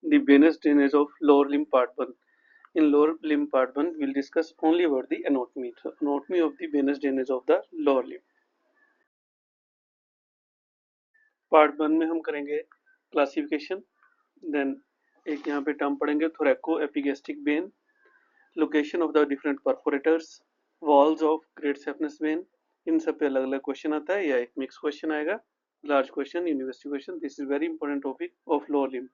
the venous drainage of lower limb part 1. In lower limb part 1, we will discuss only about the anatomy. So, anatomy of the venous drainage of the lower limb. Part 1 में हम करेंगे classification, then एक यहाँ पे term पढ़ेंगे thoraco epigastric vein, location of the different perforators, valves of great saphenous vein. इन सब पे अलग अलग क्वेश्चन आता है या एक मिक्स क्वेश्चन आएगा, large question, university question. This is very important topic of lower limb.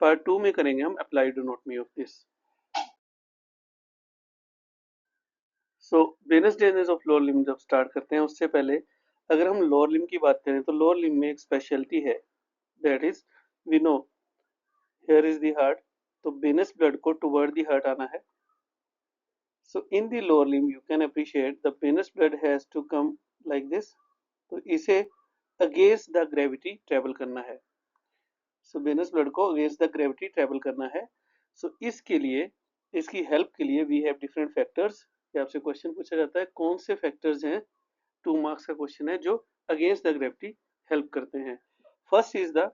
Part 2 में करेंगे हम applied anatomy of this. So venous drainage of lower limb जब स्टार्ट करते हैं उससे पहले अगर हम लोअर लिम्ब की बात करें तो लोअर लिम्ब में एक स्पेशलिटी है, that is we know here is the heart, तो वेनस ब्लड को टुवर्ड द हार्ट आना है. So in the lower limb you can appreciate the venous blood has to come like this. तो इसे against the gravity travel करना है. So venous blood को against the gravity travel करना है. So इसके लिए, इसकी help के लिए we have different factors. ये आपसे क्वेश्चन पूछा जाता है कौन से फैक्टर्स हैं, 2 मार्क्स का क्वेश्चन है, जो अगेंस्ट द ग्रेविटी हेल्प करते हैं. First is the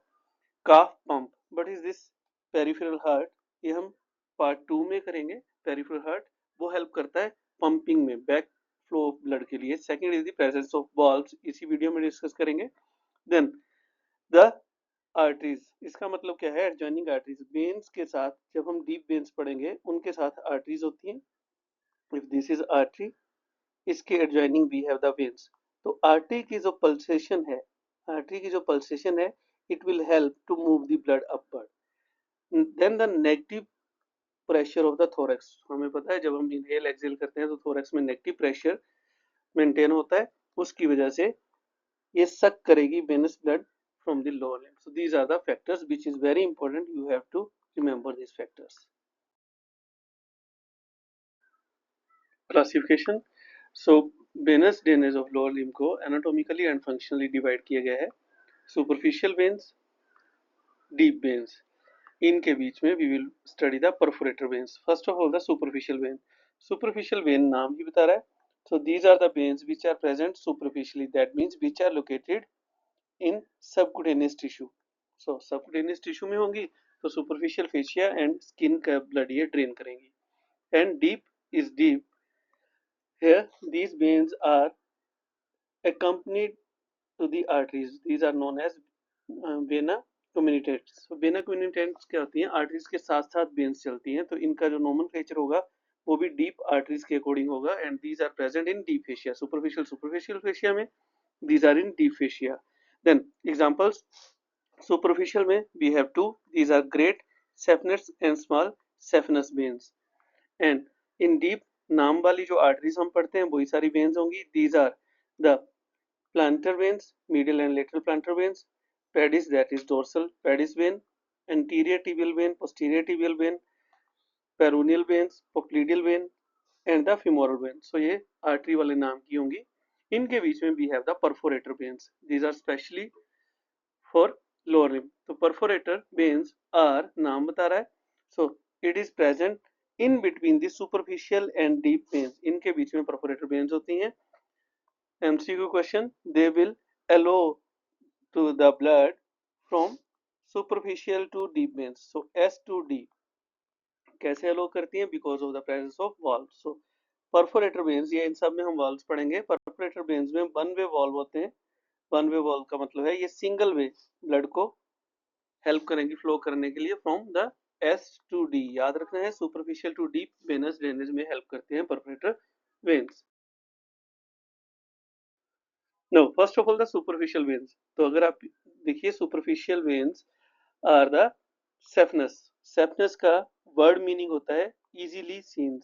calf pump. But is this peripheral heart, ये हम पार्ट 2 में करेंगे. पेरिफेरल हार्ट वो हेल्प करता है पंपिंग में, बैक फ्लो ऑफ ब्लड के लिए. Second is the presence of valves, इसी वीडियो में डिस्कस करेंगे. देन द आर्टरीज, इसका मतलब क्या है, एडजॉइनिंग आर्टरीज. वेन्स के साथ जब हम डीप वेन्स पढ़ेंगे उनके साथ आर्टरीज होती हैं. इफ दिस इज आर्टरी, इसके adjoining we have the veins. तो आर्टरी की जो पल्सेशन है, आर्टरी की जो पल्सेशन है, it will help to move the blood upward. Then the negative pressure of the thorax. हमें पता है जब हम इनहेल एक्सहेल करते हैं तो थोरैक्स में नेगेटिव प्रेशर मेंटेन होता है, उसकी वजह से ये सक करेगी venous blood from the lower limb. So these are the factors which is very important, you have to remember these factors. Classification. So venous drainage of lower limb को anatomically and functionally divide किया गया है. Superficial veins, deep veins. इनके बीच में we will study the perforator veins. First of all the superficial vein. Superficial vein नाम ही बता रहा है. So these are the veins which are present superficially, that means which are located in subcutaneous tissue. So subcutaneous tissue में होंगी तो superficial fascia and skin का blood ये drain करेंगी. And deep is deep. Here these veins are accompanied to the arteries. These are known as vena communicants. So vena communicants क्या होती हैं, arteries के साथ साथ वेन्स चलती हैं, तो इनका जो नोमेनक्लेचर होगा वो भी डीप आर्टरीज के अकॉर्डिंग होगा. And these are present in deep fascia. Superficial fascia में these are in deep fascia. Then examples, superficial में we have two, these are great saphenous and small saphenous veins. And in deep, नाम वाली जो arteries हम पढ़ते हैं वही सारी veins होंगी. These are the plantar veins, medial and lateral plantar veins, pedis, that is dorsal pedis vein, anterior tibial vein, posterior tibial vein, peroneal veins, popliteal vein and the femoral vein. So ये artery वाले नाम की होंगी. इनके बीच में we have the perforator veins. These are specially for lower limb. तो perforator veins are, नाम बता रहा है, so it is present in between the superficial and deep veins. इनके बीच में perforator veins होती हैं. MCQ question, they will allow to the blood from superficial to deep veins. So S to D कैसे अलो करती हैं, because of the presence of valve. So perforator veins, ये इन सब में हम वॉल्व्स पढ़ेंगे. परफोरेटर वेन्स में वन वे वॉल्व होते हैं. वन वे वॉल्व का मतलब है ये सिंगल वे ब्लड को हेल्प करेंगे फ्लो करने के लिए from the S to D. याद रखना है superficial to deep venous drainage में हेल्प करते हैं perforator veins. No, first of all the superficial veins. तो अगर आप देखिए सुपरफिशियल वेन्स आर द सेफनस. सेफनस का वर्ड मीनिंग होता है इजीली सीन.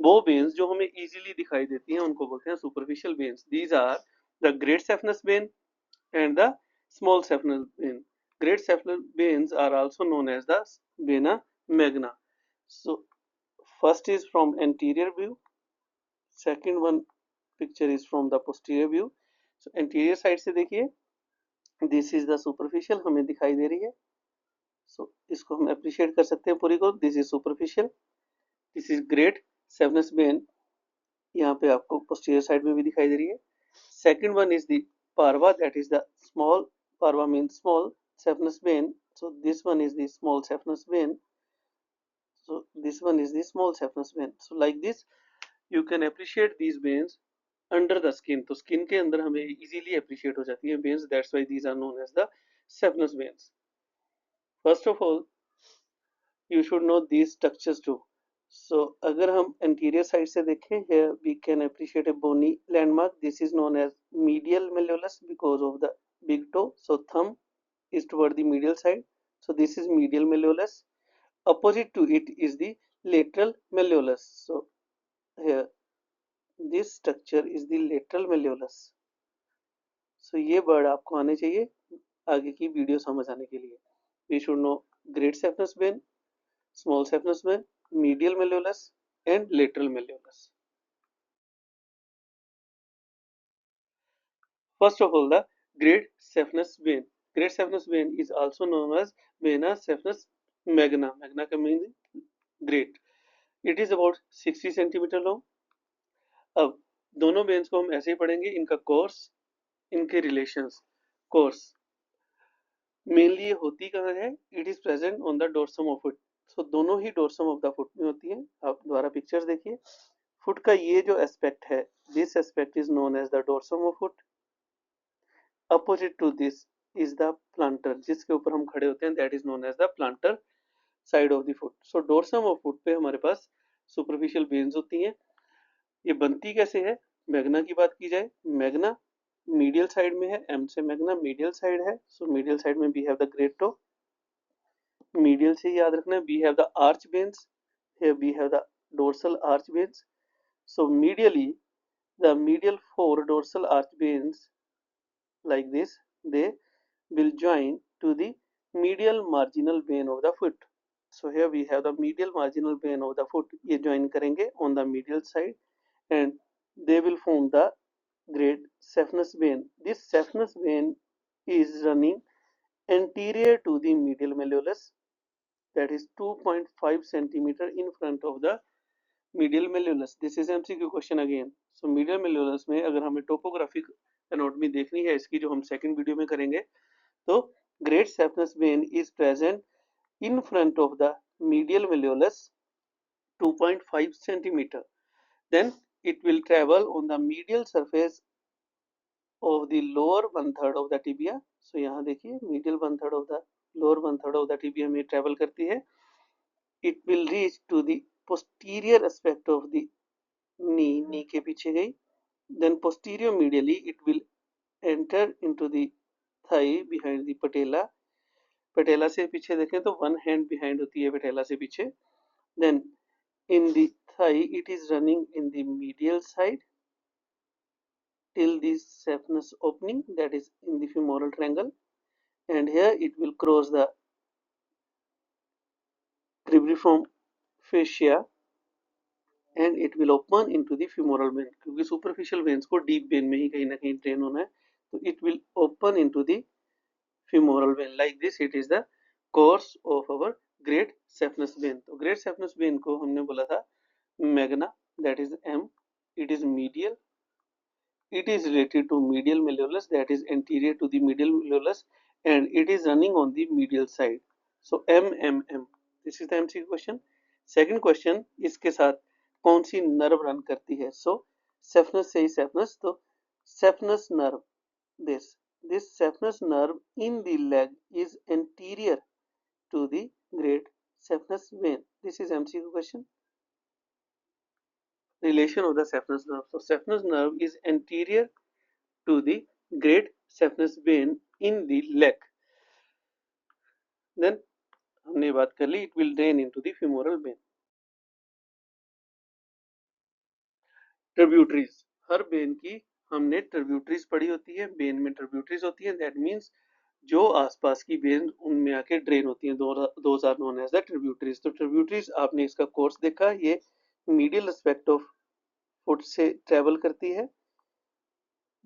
वो वेन्स जो हमें इजीली दिखाई देती हैं उनको बोलते हैं superficial veins. These are the great saphenous vein and the small saphenous vein. Great saphenous veins are also known as the vena magna. So first is from anterior view, second one picture is from the posterior view. So anterior side से देखिए, this is the superficial हमें दिखाई दे रही है. सो इसको हम appreciate कर सकते हैं पूरी को. This is superficial, this is great saphenous vein, यहाँ पे आपको पोस्टीरियर साइड में भी दिखाई दे रही है. Second one is the parva, that is the small parva means small saphenous vein. So this one is the small saphenous vein. So this one is the small saphenous vein. So like this you can appreciate these veins under the skin. तो skin के अंदर हमें easily appreciate हो जाती है veins. That's why these are known as the saphenous veins. First of all, you should know these structures too. So अगर हम anterior side से देखें, here we can appreciate a bony landmark. This is known as medial malleolus because of the big toe. So thumb is toward the medial side. So this is medial malleolus. Opposite to it is the lateral malleolus. So here this structure is the lateral malleolus. So ये word आपको आने चाहिए आगे की video समझ आने के लिए. We should know great saphenous vein, small saphenous vein, medial malleolus and lateral malleolus. First of all, the great saphenous vein. Great saphenous vein is also known as vena saphenous magna. Magna का means great. It is about 60 centimeter long. अब दोनों veins को हम ऐसे ही पढ़ेंगे, इनका course, इनके relations. Course mainly ये होती कहाँ है? It is present on the dorsum of foot. So दोनों ही डोर्सम ऑफ द फुट में होती है. आप दोबारा पिक्चर्स देखिए. फुट का ये जो एस्पेक्ट है, this aspect is known as the dorsum of foot. Opposite to this is the plantar, जिसके ऊपर हम खड़े होते हैं, that is known as the plantar side of the foot. So dorsum of foot पे हमारे पास सुपरफिशियल वेन्स होती हैं. ये बनती कैसे है? मैग्ना की बात की जाए, मैग्ना मीडियल साइड में है. एम से मैग्ना मीडियल साइड है. सो मीडियल साइड में we have the great toe. Medial से याद रखना है, we have the arch veins. Here we have the dorsal arch veins. So medially the medial four dorsal arch veins like this, they will join to the medial marginal vein of the foot. So here we have the medial marginal vein of the foot. ये join करेंगे on the medial side and they will form the great saphenous vein. This saphenous vein is running anterior to the medial malleolus, that is 2.5 centimeter in front of the medial malleolus. This is MCQ question again. So medial malleolus में अगर हमें topographic anatomy देखनी है इसकी, जो हम second video में करेंगे, तो great saphenous vein is present in front of the medial malleolus 2.5 centimeter. Then it will travel on the medial surface of the lower one third of the tibia. So यहाँ देखिए medial one third of the lower one third of the tibia में travel करती है. It will reach to the posterior aspect of the knee. knee के पीछे गई. Then posterior medially it will enter into the thigh behind the patella. patella से पीछे देखें तो one hand behind होती है patella से पीछे. Then in the thigh it is running in the medial side till the saphenous opening, that is in the femoral triangle, and here it will cross the cribriform fascia and it will open into the femoral vein. क्योंकि superficial veins को deep vein में ही कहीं ना कहीं drain होना है, तो it will open into the femoral vein. Like this it is the course of our great saphenous vein. तो great saphenous vein को हमने बोला था magna, that is M. It is medial. It is related to medial malleolus, that is anterior to the medial malleolus, and it is running on the medial side. So M. This is the MCQ question. Second question, इसके साथ कौन सी nerve run करती है? So saphenous से ही saphenous, तो saphenous nerve, this saphenous nerve in the leg is anterior to the great saphenous vein. This is MCQ question. Relation of the saphenous nerve. So saphenous nerve is anterior to the great saphenous vein in the leg. Then हमने बात कर ली, it will drain into the femoral vein. Tributaries, her when की हमने tributaries पढ़ी होती है. When में tributaries होती है, दैट मीन्स जो आसपास की वेन उनमें आके ड्रेन होती हैं, those are known as the tributaries. तो ट्रिब्यूटरीज आपने इसका कोर्स देखा, ये मीडियल एस्पेक्ट ऑफ फुट से ट्रेवल करती है.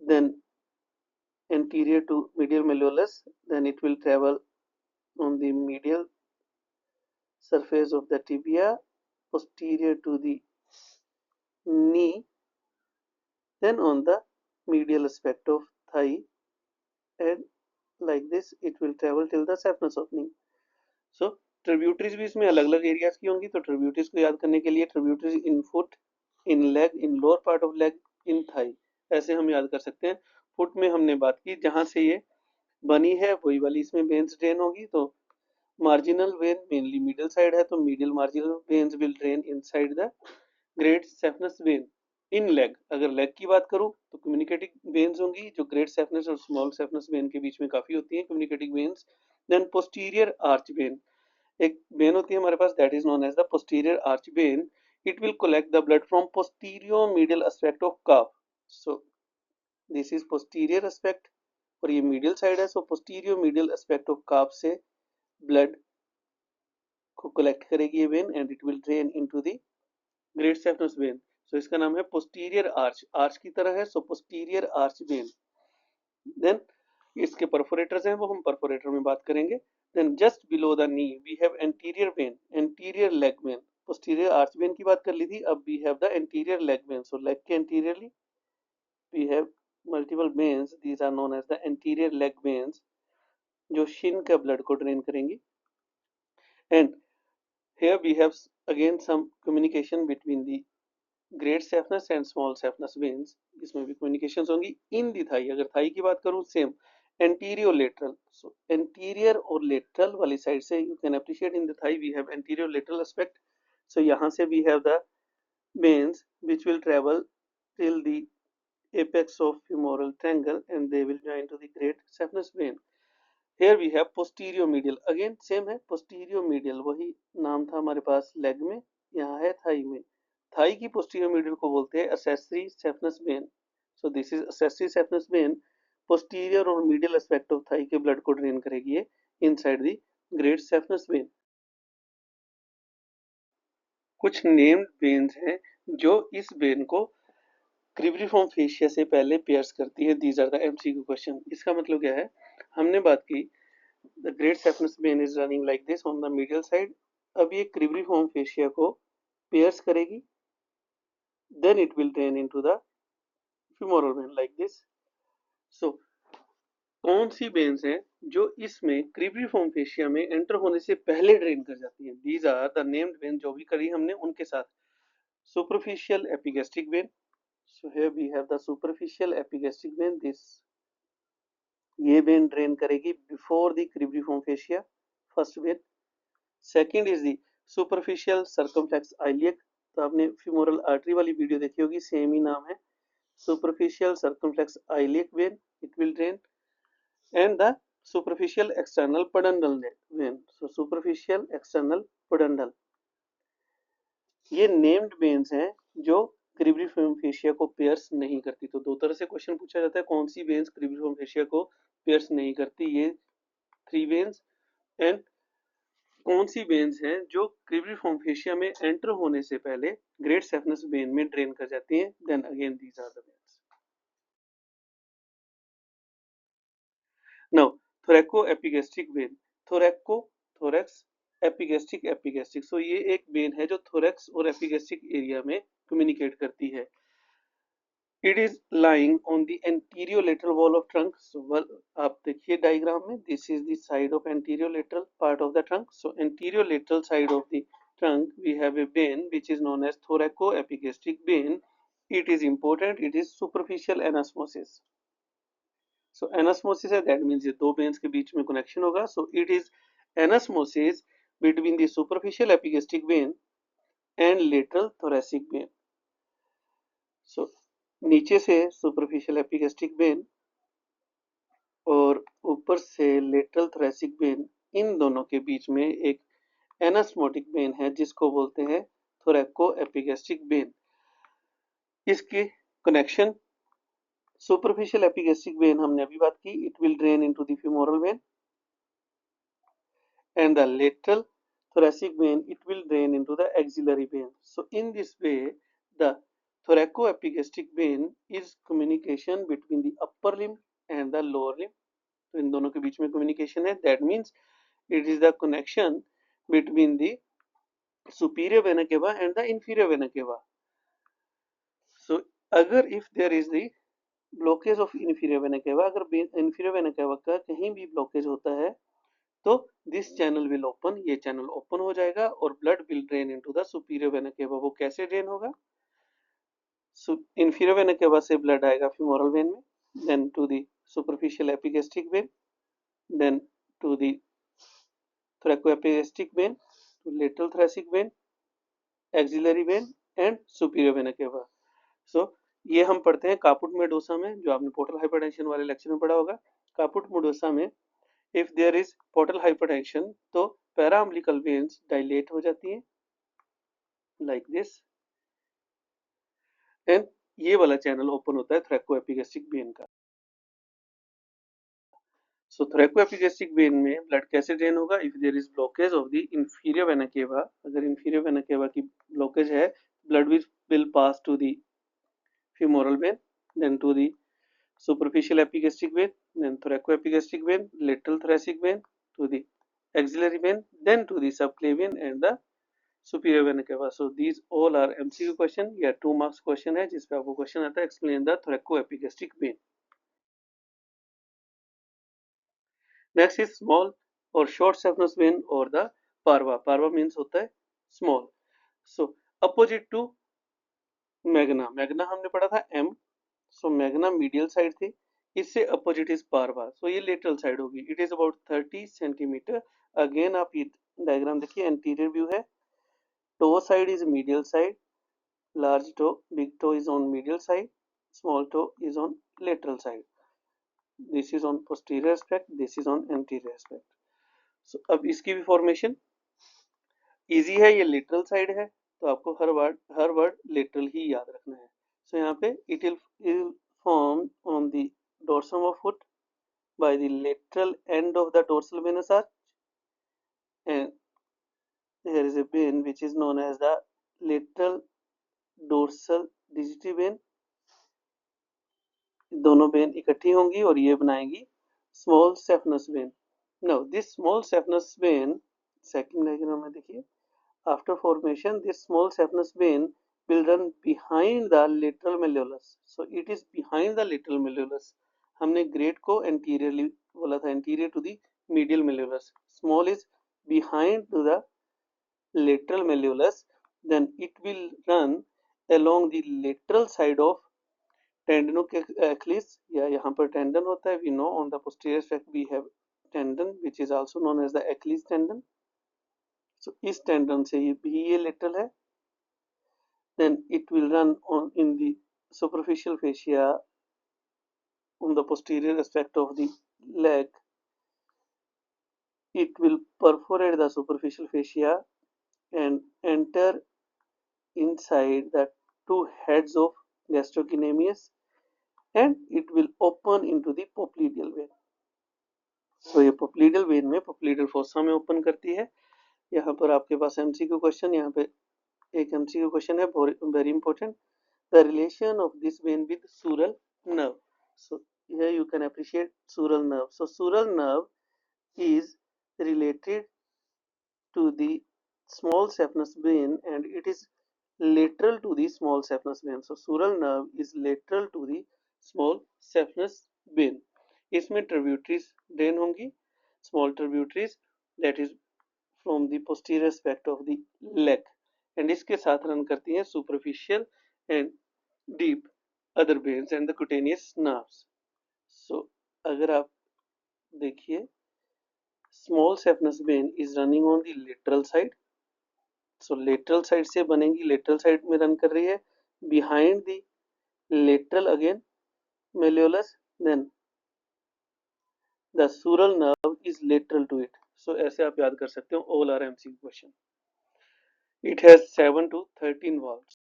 Then anterior to medial malleolus, then it will travel on the medial surface of the tibia, posterior to the knee, then on the medial aspect of thigh, and like this it will travel till the saphenous opening. So tributaries भी इसमें अलग अलग areas की होंगी, तो tributaries को याद करने के लिए tributaries in foot, in leg, in lower part of leg, in thigh, ऐसे हम याद कर सकते हैं। फुट में हमने बात की जहां से ये बनी है वही वाली इसमें वेन्स ड्रेन होगी, तो marginal vein mainly middle side है, तो middle marginal veins will drain inside the great saphenous vein. In leg, अगर लेग की बात करूं तो कम्युनिकेटिंग वेन्स होंगी जो ग्रेट सेफनस और स्मॉल सेफनस वेन के बीच में काफी होती हैं, communicating veins. Then posterior arch vein, एक वेन होती है हमारे पास, that is known as the posterior arch vein. It will collect the blood from posterior medial aspect of calf. So this is posterior aspect और ये medial side है, so posterior medial aspect of calf से blood को collect करेगी ये vein and it will drain into the great saphenous vein. So इसका नाम है पोस्टीरियर आर्च, आर्च की तरह है, so posterior arch vein. Then इसके परफोरेटर्स हैं, वो हम परफोरेटर में बात करेंगे। Then just below the knee we have anterior vein, anterior leg vein. Posterior arch vein की बात कर ली थी, अब we have the anterior leg vein. So leg के anteriorly we have multiple veins, these are known as the anterior leg veins, जो shin का blood को ड्रेन करेंगी। And here we have again some communication between the great saphenous and small saphenous veins, इसमें भी communications होंगी। इन दी Thai, अगर Thai की बात करूं same anterior lateral, so anterior और लेटरल वाली साइड से you can appreciate in the thigh we have anterior lateral aspect. So यहाँ से we have the veins which will travel till the apex of femoral triangle and they will join to the great saphenous vein. Here we have posterior medial, again same है posterior medial, वही नाम था हमारे पास leg में, यहाँ है Thai में। Thai की posterior medial को बोलते हैं accessory saphenous vein. So this is accessory saphenous vein, posterior और medial aspect of थाई के ब्लड को ड्रेन करेगी ये inside the great saphenous vein. कुछ नेम्ड वेन्स हैं जो इस वेन को क्रिब्रिफॉर्म फेशिया से पहले पियर्स करती है। These are the MCQ question. इसका मतलब क्या है, हमने बात की the great saphenous vein is running like this on the medial side. अब ये cribriform fascia को pierce करेगी, then it will drain into the femoral vein like this. So कौन सी वेन्स हैं जो इसमें cribriform fascia में एंटर होने से पहले ड्रेन कर जाती हैं? These are the named veins जो भी करी हमने उनके साथ। Superficial epigastric vein. So here we have the superficial epigastric vein. This ये वेन ड्रेन करेगी before the cribriform fascia, first when. Second is the superficial circumflex iliac, तो आपने फ्यूमोरल आर्टरी वाली वीडियो देखी होगी, सेम ही नाम है, superficial circumflex iliac vein, it will drain. And the superficial external pudendal vein, so superficial external pudendal, ये named veins हैं जो क्रिब्रिफॉर्म फेशिया को पियर्स नहीं करती। तो दो तरह से क्वेश्चन पूछा जाता है, कौन सी वेन्स क्रिब्रिफॉर्म फेशिया को पियर्स नहीं करती, ये थ्री वेन्स। एंड कौन सी वेन्स हैं जो क्रिब्रिफॉर्म फेशिया में एंटर होने से पहले ग्रेट सेफनस वेन में ड्रेन कर जाती हैं। Then again these are the veins. Now thoraco epigastric vein, thoraco, thorax, epigastric, epigastric, so ये एक वेन है जो थोरैक्स और एपिगैस्ट्रिक एरिया में कम्युनिकेट करती है। It is lying on the anterior lateral wall of trunk. So आप देखिए डायग्राम में, this is the side of anterior lateral part of the trunk. So anterior lateral side of the trunk we have a vein which is known as thoracoepigastric vein. It is important, it is superficial anastomosis. So anastomosis है, that means ये दो veins के बीच में connection होगा, so it is anastomosis between the superficial epigastric vein and lateral thoracic vein. So नीचे से superficial epigastric vein और ऊपर से lateral thoracic vein, इन दोनों के बीच में एक एनास्मोटिक वेन है जिसको बोलते हैं थोरैकोएपिगैस्ट्रिक वेन। इसके कनेक्शन सुपरफिशियल एपिगैस्ट्रिक वेन हमने अभी बात की, it will drain into the femoral vein and the lateral thoracic vein it will drain into the axillary vein. So in this way the thoracoepigastric vein is communication between the upper limb and the lower limb. तो इन दोनों के बीच में communication है, that means it is the connection between the superior vena cava and the inferior vena cava. So अगर if there is the blockage of inferior vena cava, अगर inferior vena cava का कहीं भी blockage होता है तो this channel will open, ये channel open हो जाएगा और blood will drain into the superior vena cava. वो कैसे ड्रेन होगा? इंफीरियर वेना केवा से ब्लड आएगा फीमोरल वेन में, then to the superficial epigastric vein, then to the thoracoepigastric vein, to lateral thoracic vein, axillary vein and superior vena cava. So ये हम पढ़ते हैं कापुट मेडोसा में, जो आपने पोर्टल हाइपरटेंशन वाले लेक्चर में पढ़ा होगा। कापुट मेडोसा में if there is portal hypertension तो पैराअम्बिलिकल वेन्स डायलेट हो जाती हैं लाइक दिस, एंड ये वाला चैनल ओपन होता है थोरैकोएपिगैस्ट्रिक वेन का। सो थोरैकोएपिगैस्ट्रिक वेन में ब्लड कैसे ड्रेन होगा? If there is blockage of the inferior vena cava, अगर इंफीरियर वेना केवा की ब्लॉकेज है, blood will pass to the femoral vein, then to the superficial epigastric vein, then thoracoepigastric vein, lateral thoracic vein, to the axillary vein, then to the subclavian and the superior vena cava. So these all are MCQ question या 2 marks question है जिसपे आपको question आता है explain the thoracoepigastric vein. Next is small or short saphenous vein or the parva. Parva means होता है small. So opposite to magna, magna हमने पढ़ा था M, so magna medial side थी, इससे अपोजिट इज पार्वा, सो ये lateral side होगी। It is about 30 centimetre. Again आप ये डायग्राम देखिए, एंटीरियर व्यू है, toe side is medial side, large toe big toe is on medial side, small toe is on lateral side, this is on posterior aspect, this is on anterior aspect. So अब इसकी भी formation easy है, ये lateral side है तो आपको हर word lateral ही याद रखना है। सो यहाँ पे it will formed on the dorsum of foot by the lateral end of the dorsal venous arch, and here is a vein which is known as the lateral dorsal digitory vein. दोनों vein इकट्ठी होंगी और ये बनाएगी small saphenous vein. Now this small saphenous vein, second diagram में देखिए, after formation this small saphenous vein will run behind the lateral malleolus, so it is behind the lateral malleolus. हमने grade को anteriorly बोला था, anterior to the medial malleolus, small is behind to the lateral malleolus, then it will run along the lateral side of tendinoachilles, या यहाँ पर tendon होता है, we know on the posterior aspect we have tendon which is also known as the Achilles tendon. So इस tendon से भी ये lateral है, then it will run on in the superficial fascia on the posterior aspect of the leg. It will perforate the superficial fascia and enter inside the two heads of gastrocnemius, and it will open into the popliteal vein. So ये popliteal vein में popliteal fossa में open करती है। यहाँ पर आपके पास MCQ question, यहाँ पे एक MCQ क्वेश्चन है very important, the relation of this vein with sural nerve. So here you can appreciate sural nerve. So sural nerve is related to the small saphenous vein and it is lateral to the small saphenous vein. So sural nerve is lateral to the small saphenous vein. इसमें tributaries drain होंगी, small tributaries, that is from the posterior aspect of the leg, and इसके साथ run करती हैं superficial and deep other veins and the cutaneous nerves. So अगर आप देखिए, small saphenous vein is running on the lateral side, so lateral side से बनेगी, lateral side में रन कर रही है, behind the lateral again malleolus, then the sural nerve is lateral to it. So ऐसे आप याद कर सकते हो, all are MCQ question. It has 7 to 13 valves.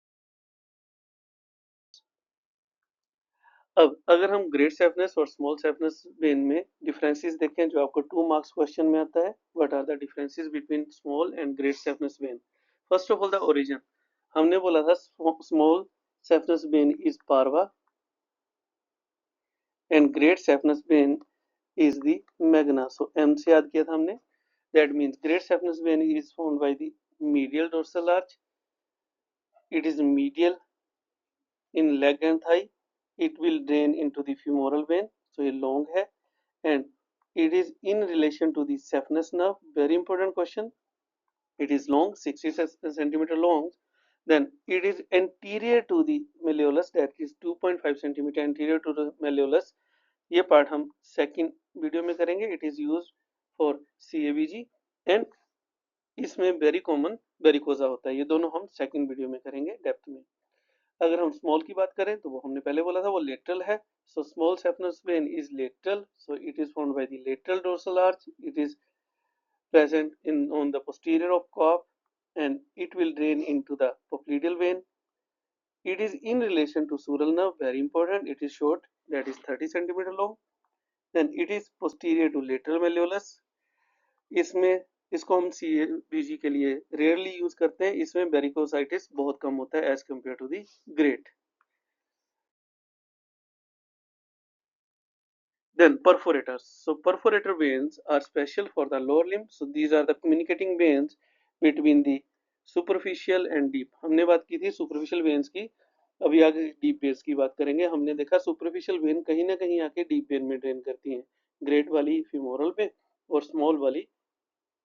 अब अगर हम ग्रेट सेफनेस और स्मॉल सेफनेस वेन में डिफरेंसेस देखें जो आपको 2 मार्क्स क्वेश्चन में आता है, what are the differences between small and great saphenous vein? First of all the origin, हमने बोला था small saphenous vein is parva and great saphenous vein is the magna. So M से याद किया था हमने, that means great saphenous vein is found by the medial dorsal arch, it is medial in leg and thigh, it will drain into the femoral vein, so ये long है, and It is in relation to the saphenous nerve. Very important question. It is long, 60 centimeter long. Then it is anterior to the malleolus, that is 2.5 centimeter anterior to the malleolus. ये part हम second video में करेंगे. It is used for CABG and इसमें very common वेरिकोजा होता है. ये दोनों हम सेकंड वीडियो में करेंगे डेप्थ में. अगर हम स्मॉल की बात करें तो वो हमने पहले बोला था, वो लेटरल है. So small saphenous vein is lateral, so it is formed by the lateral dorsal arch. It is present on the posterior of calf and it will drain into the popliteal vein. It is in relation to sural nerve, very important. It is short, that is 30 centimeter long. Then it is posterior to lateral malleolus. इसमें इसको हम CABG के लिए rarely use करते हैं. इसमें वेरिकोसाइटिस बहुत कम होता है as compare to the great. Then perforators. So perforator veins are special for the lower limb. So these are the communicating veins between the superficial and deep. हमने बात की थी superficial veins की, अभी आगे deep veins की बात करेंगे. हमने देखा superficial vein कहीं ना कहीं आके deep vein में ड्रेन करती हैं, great वाली femoral में और small वाली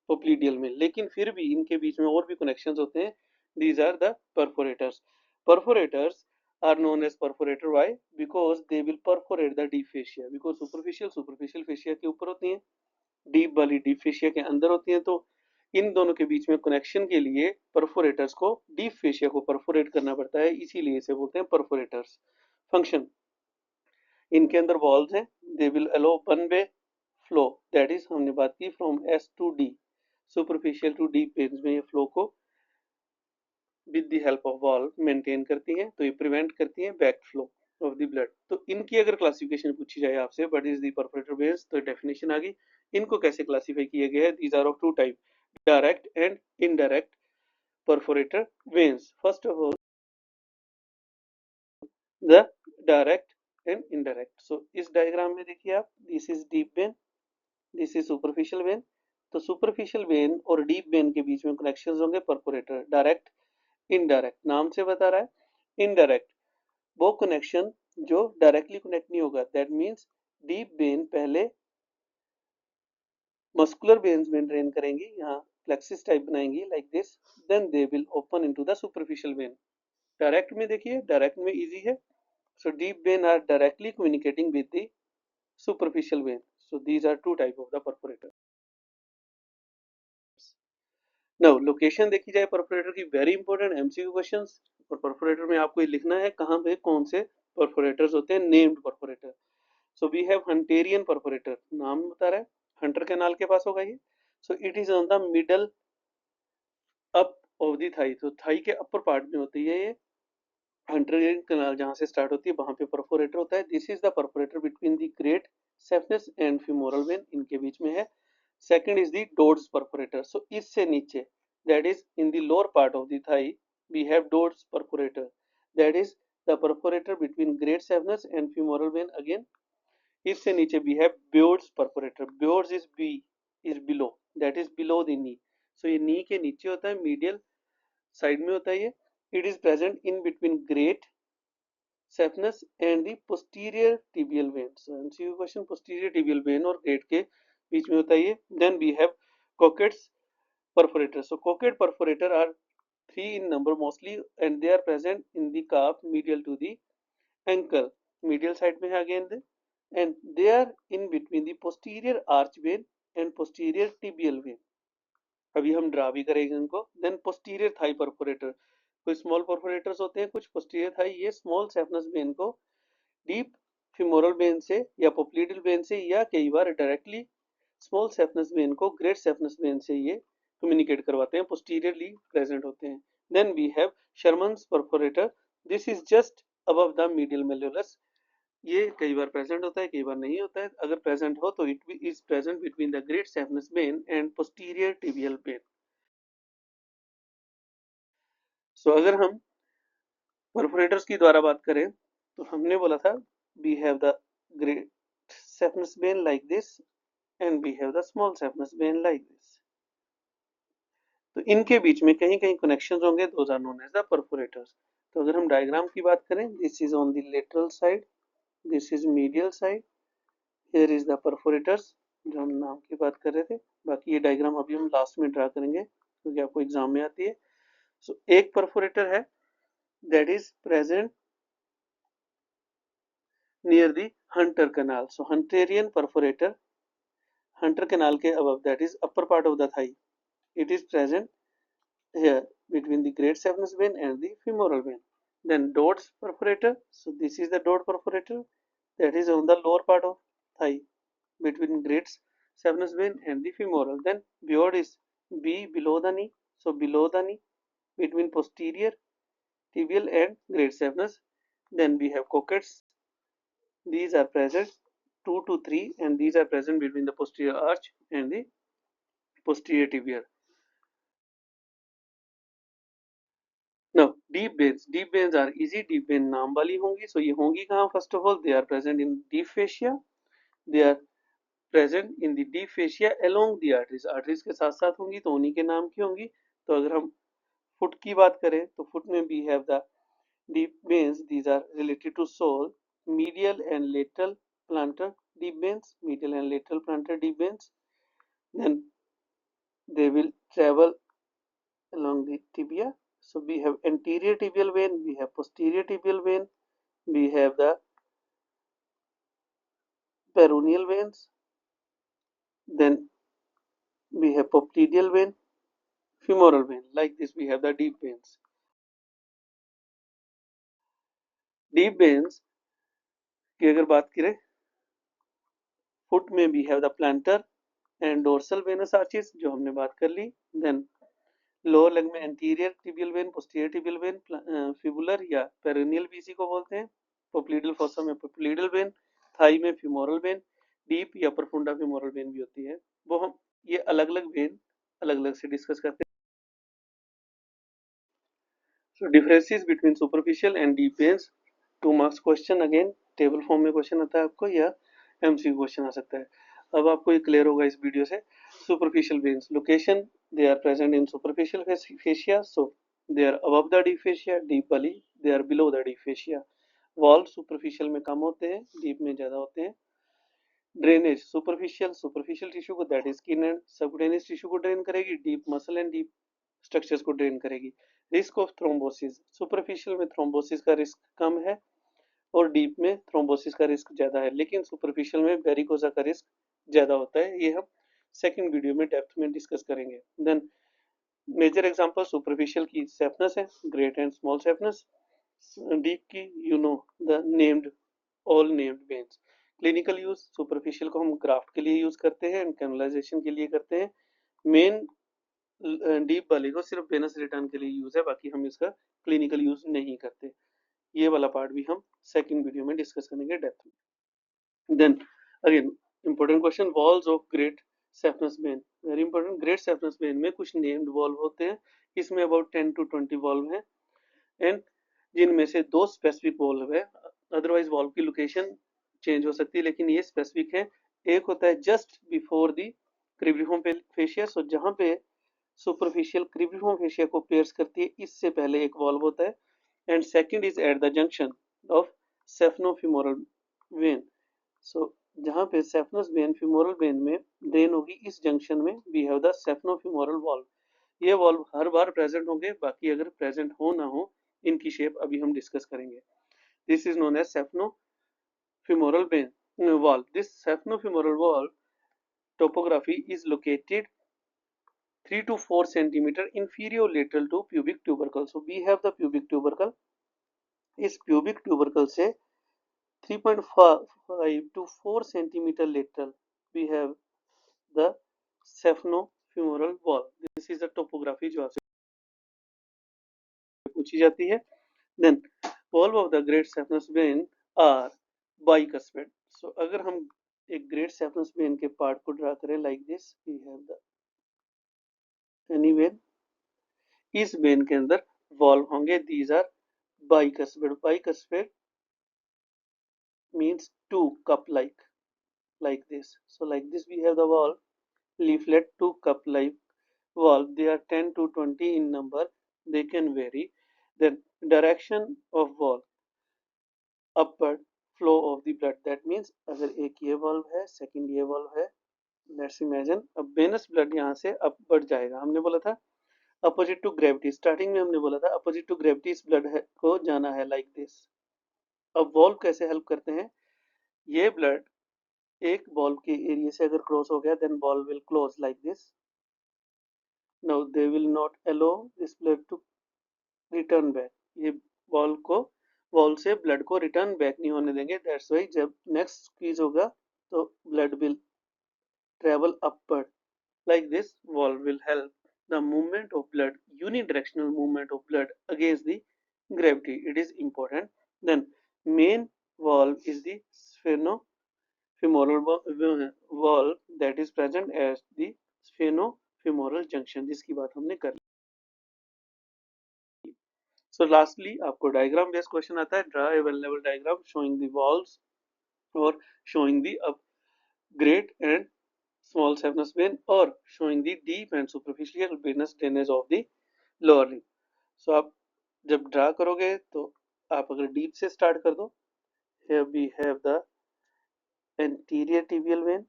popliteal में. लेकिन फिर भी इनके बीच में और भी connections होते हैं. These are the perforators. Perforators are known as perforator. Why? Because they will perforate the deep fascia. Because superficial fascia के ऊपर होती हैं, deep वाली deep fascia के अंदर होती हैं. तो इन दोनों के बीच में कनेक्शन के लिए perforators को deep fascia को perforate करना पड़ता है, इसीलिए इसे बोलते हैं perforators. Function, इनके अंदर valves हैं. They will allow one way flow, that is हमने बात की from S to D, superficial to deep veins में ये flow को with the help of valve maintain करती हैं. तो ये prevent करती हैं back flow of the blood. तो इनकी अगर क्लासिफिकेशन पूछी जाए आपसे, what is the perforator veins, तो डेफिनेशन आ गई. इनको कैसे क्लासीफाई किया गया है? These are of two type, direct and indirect perforator veins. First of all, the direct and indirect. So इस डायग्राम में देखिए आप, this is deep vein, this is superficial vein. तो सुपरफिशियल वेन और डीप वेन के बीच में connections होंगे perforator. Direct, indirect, नाम से बता रहा है. इनडायरेक्ट वो कनेक्शन जो डायरेक्टली कनेक्ट नहीं होगा, दैट मींस डीप वेन पहले मस्कुलर वेन्स में ड्रेन करेंगी, यहाँ प्लेक्सिस टाइप बनाएंगी like this, then they will open into the superficial vein. Direct में देखिए, डायरेक्ट में इजी है. So deep vein are directly communicating with the superficial vein. So these are two type of the perforator. Now location देखी जाए perforator की, very important MCQ questions. और perforator में आपको ये लिखना है कहाँ पे कौन से परफोरेटर्स होते हैं, named perforator. So we have Hunterian perforator, नाम बता रहा है, हंटर कैनाल के पास होगा ये. So it is on the middle up of the thigh. तो थाई के अपर पार्ट में होती है ये. हंटेरियन कैनाल जहाँ से स्टार्ट होती है वहां पे परफोरेटर होता है. This is the perforator between the great saphenous and femoral vein, इनके बीच में है. Second is the Dodd's perforator. So इससे नीचे, that is in the lower part of the thigh, we have Dodds perforator, that is the perforator between great saphenous and femoral vein. Again इससे नीचे we have Beard's perforator. Beard's is below, that is below the knee. So ये knee के नीचे होता है, medial side में होता है ये. It is present in between great saphenous and the posterior tibial vein. So MCQ question, posterior tibial vein और great के बीच में होता है ये. Then we have Cockett's perforator. So Cockett perforator are 3 in number mostly and they are present in the calf medial to the ankle. Medial side में है again they, and they are in between the posterior arch vein and posterior tibial vein. अभी हम draw भी करेंगे इनको. Then posterior thigh perforator, कुछ small perforators होते हैं, कुछ posterior thigh. ये स्मॉल saphenous vein को डीप femoral vein से या popliteal vein से या कई बार डायरेक्टली स्मॉल saphenous vein को ग्रेट saphenous vein से ये कम्युनिकेट करवाते हैं, posteriorly present होते हैं. Then we have Sherman's perforator. This is just above the medial malleolus. ये कई बार प्रेजेंट होता है, कई बार नहीं होता है. अगर प्रेजेंट हो तो it is present between the great saphenous vein and posterior tibial vein. सो अगर हम परफोरेटर्स की द्वारा बात करें तो हमने बोला था we have the great saphenous vein like this and we have the small saphenous vein like this. तो इनके बीच में कहीं कहीं कनेक्शंस होंगे, those are known as the perforators. तो अगर हम डायग्राम की बात करें, this is on the lateral side, this is medial side, here is the perforators. जो हम नाम की बात कर रहे थे। बाकी ये डायग्राम अभी हम लास्ट में ड्रा करेंगे क्योंकि आपको एग्जाम में आती है। सो एक परफोरेटर है that is present near the Hunter canal. So Hunterian perforator Hunter canal के above, that is upper part of the thigh, it is present here between the great saphenous vein and the femoral vein. Then Dodds perforator, so this is the Dodd perforator that is on the lower part of thigh between great saphenous vein and the femoral. Then Beard is B below the knee, so below the knee between posterior tibial and great saphenous. Then we have cockets, these are present 2 to 3 and these are present between the posterior arch and the posterior tibial. Now deep veins are easy, deep vein नाम वाली होंगी, so ये होंगी कहाँ? First of all they are present in deep fascia, they are present in the deep fascia along the arteries, arteries के साथ साथ होंगी तो उन्हीं के नाम की होंगी। तो अगर हम foot की बात करें तो foot में we have the deep veins, these are related to sole, medial and lateral plantar deep veins, medial and lateral plantar deep veins. Then they will travel along the tibia. So we have anterior tibial vein, we have posterior tibial vein, we have the peroneal veins, then we have popliteal vein, femoral vein. Like this we have the deep veins. Deep veins की अगर बात करें, foot में भी have the plantar and dorsal venous arches जो हमने बात कर ली। देन लोअर लेग में anterior tibial vein, posterior tibial vein, fibular या पेरिनियल भी इसी को बोलते हैं। पोप्लीडल फॉसा में पोप्लीडल वेन, थाई में फिमोरल वेन, डीप या प्रफुंडा फिमोरल वेन भी होती है। वो हम ये अलग अलग वेन अलग अलग से डिस्कस करते हैं। So differences between superficial and deep veins, 2 marks question, again table form में क्वेश्चन आता है आपको या एमसीक्यू क्वेश्चन आ सकता है। अब आपको ये क्लियर होगा इस वीडियो से। Superficial veins location, they are present in superficial fascia, so they are above the deep fascia, deep वाली they are below the deep fascia. Valve superficial में कम होते हैं, डीप में ज्यादा होते हैं। ड्रेनेज सुपरफिशियल टिश्यू को that is skin and subcutaneous tissue को ड्रेन करेगी, deep muscle and deep structures को ड्रेन करेगी। रिस्क ऑफ थ्रोम्बोसिस, सुपरफिशियल में थ्रोम्बोसिस का रिस्क कम है और डीप में थ्रोम्बोसिस का रिस्क ज्यादा है, लेकिन सुपरफिशियल में वेरिकोजा का रिस्क ज्यादा होता है। ये हम सेकंड वीडियो में डेप्थ में डिस्कस करेंगे। देन मेजर एग्जांपल सुपरफिशियल की सेफनस है, ग्रेट एंड स्मॉल सेफनस। डीप की you know the named all named veins. Clinical use, superficial को हम ग्राफ्ट के लिए यूज करते हैं एंड कैनुलाइजेशन के लिए करते हैं। मेन डीप वाले को सिर्फ वेनस रिटर्न के लिए यूज है, बाकी हम इसका क्लिनिकल यूज नहीं करते। ये वाला पार्ट भी हम सेकंड वीडियो में डिस्कस करेंगे डेप्थ में। Then again important question, valves of great saphenous vein, very important. Great saphenous vein में कुछ नेम्ड वॉल्व होते हैं, इसमें अबाउट 10 to 20 वॉल्व हैं एंड जिनमें से 2 स्पेसिफिक वॉल्व है, अदरवाइज वॉल्व की लोकेशन चेंज हो सकती है, लेकिन ये स्पेसिफिक है। एक होता है just before the cribriform fascia, so जहां पे सुपरफिशियल क्रिब्रिफॉर्म फेशिया को पेयर्स करती है, इससे पहले एक वॉल्व होता है। And second is at the junction of saphenofemoral vein, so जहां पे सेफनस वेन फिमोरल वेन में ड्रेन होगी, इस जंक्शन में we have the saphenofemoral valve. ये वॉल्व हर बार प्रेजेंट होंगे, बाकी अगर प्रेजेंट हो ना हो इनकी शेप अभी हम डिस्कस करेंगे। This is known as saphenofemoral vein valve. This saphenofemoral valve topography is located 3 to 4 centimeter inferior lateral to pubic tubercle. So we have the pubic tubercle, इस pubic tubercle से 3.5 to 4 centimeter lateral we have the saphenofemoral wall. This is the topography जो आपसे पूछी जाती है। Then valve of the great saphenous vein are bicuspid. So अगर हम एक great saphenous vein के पार्ट को ड्रा करें like this, we have the any vein, इस वेन के अंदर वॉल्व होंगे, these are bicuspid. Bicuspid means two cup like this. So like this we have the valve, leaflet, two cup like valve. They are 10 to 20 in number, they can vary. Then direction of valve, upward flow of the blood, that means अगर एक ये valve है, second ये valve है, let's imagine अब venous blood यहाँ से up बढ़ जाएगा। हमने बोला था अपोजिट टू ग्रेविटी, स्टार्टिंग में हमने बोला था अपोजिट टू ग्रेविटी इस ब्लड को जाना है लाइक दिस। अब वॉल्व कैसे हेल्प करते हैं, ये ब्लड एक वॉल्व के एरिया से अगर क्रॉस हो गया then valve will close like this. Now they will not allow this blood to return back, ये वॉल्व को वॉल्व से ब्लड को रिटर्न बैक नहीं होने देंगे। दैट्स वाई जब नेक्स्ट स्क्वीज होगा तो blood will travel upward like this valve will help the movement of blood, unidirectional movement of blood against the gravity. It is important. Then main valve is the spheno-femoral valve that is present at the spheno-femoral junction, जिसकी बात हमने कर ली। So lastly आपको diagram based question आता है, draw a well level diagram showing the valves or showing the great and small saphenous vein or showing the deep and superficial venous drainage of the lower limb. So आप जब draw करोगे तो आप अगर deep से start कर दो, here we have the anterior tibial vein,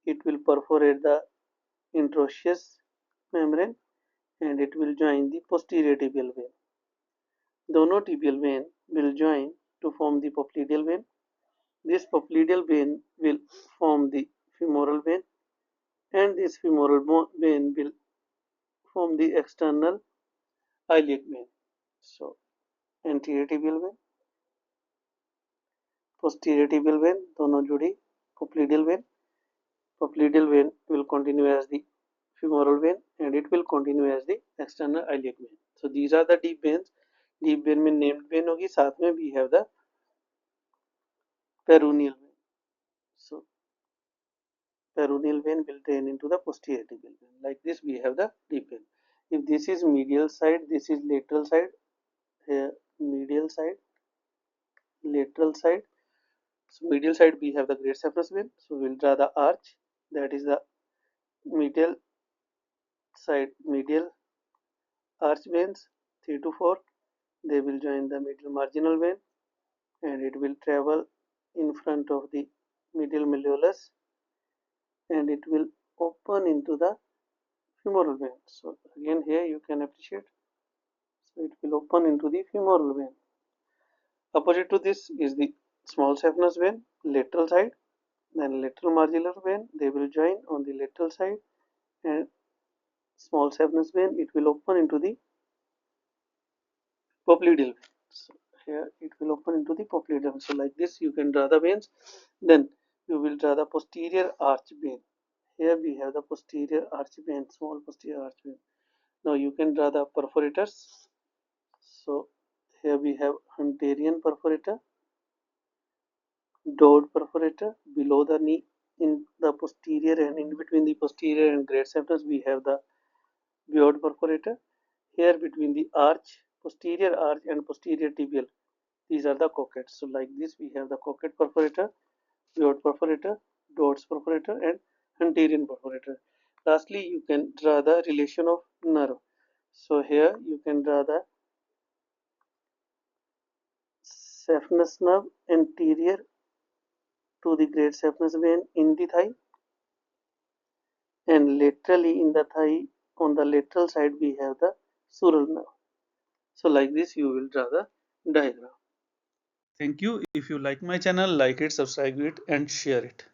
it will perforate the interosseous membrane and it will join the posterior tibial vein. दोनों tibial vein will join to form the popliteal vein. This popliteal vein will form the femoral vein and this femoral vein will form the external iliac vein. So anterior tibial vein, posterior tibial vein दोनों जुड़ी, popliteal vein will continue as the femoral vein and it will continue as the external iliac vein. So these are the deep veins. Deep vein में named vein होगी, साथ में we have the peroneal vein. So peroneal vein will drain into the posterior tibial vein. Like this we have the deep vein. If this is medial side, this is lateral side. Here medial side, lateral side. So medial side we have the great saphenous vein. So we'll draw the arch, that is the medial side, medial arch veins 3 to 4. They will join the medial marginal vein and it will travel in front of the medial malleolus and it will open into the femoral vein. So again here you can appreciate, so it will open into the femoral vein. Opposite to this is the small saphenous vein, lateral side, then lateral marginal vein. They will join on the lateral side and small saphenous vein, it will open into the popliteal vein. So here it will open into the popliteal vein. So like this you can draw the veins. Then you will draw the posterior arch vein. Here we have the posterior arch vein, small posterior arch vein. Now you can draw the perforators. So here we have Hunterian perforator, Dode perforator. Below the knee in the posterior and in between the posterior and great saphenous we have the Biot perforator. Here between the arch, posterior arch and posterior tibial, these are the cockets. So like this we have the cocket perforator, Biot perforator, Dode's perforator and Hunterian perforator. Lastly you can draw the relation of nerve. So here you can draw the saphenous nerve anterior to the great saphenous vein in the thigh and laterally in the thigh on the lateral side we have the sural nerve. So like this you will draw the diagram. Thank you. If you like my channel, like it, subscribe it and share it.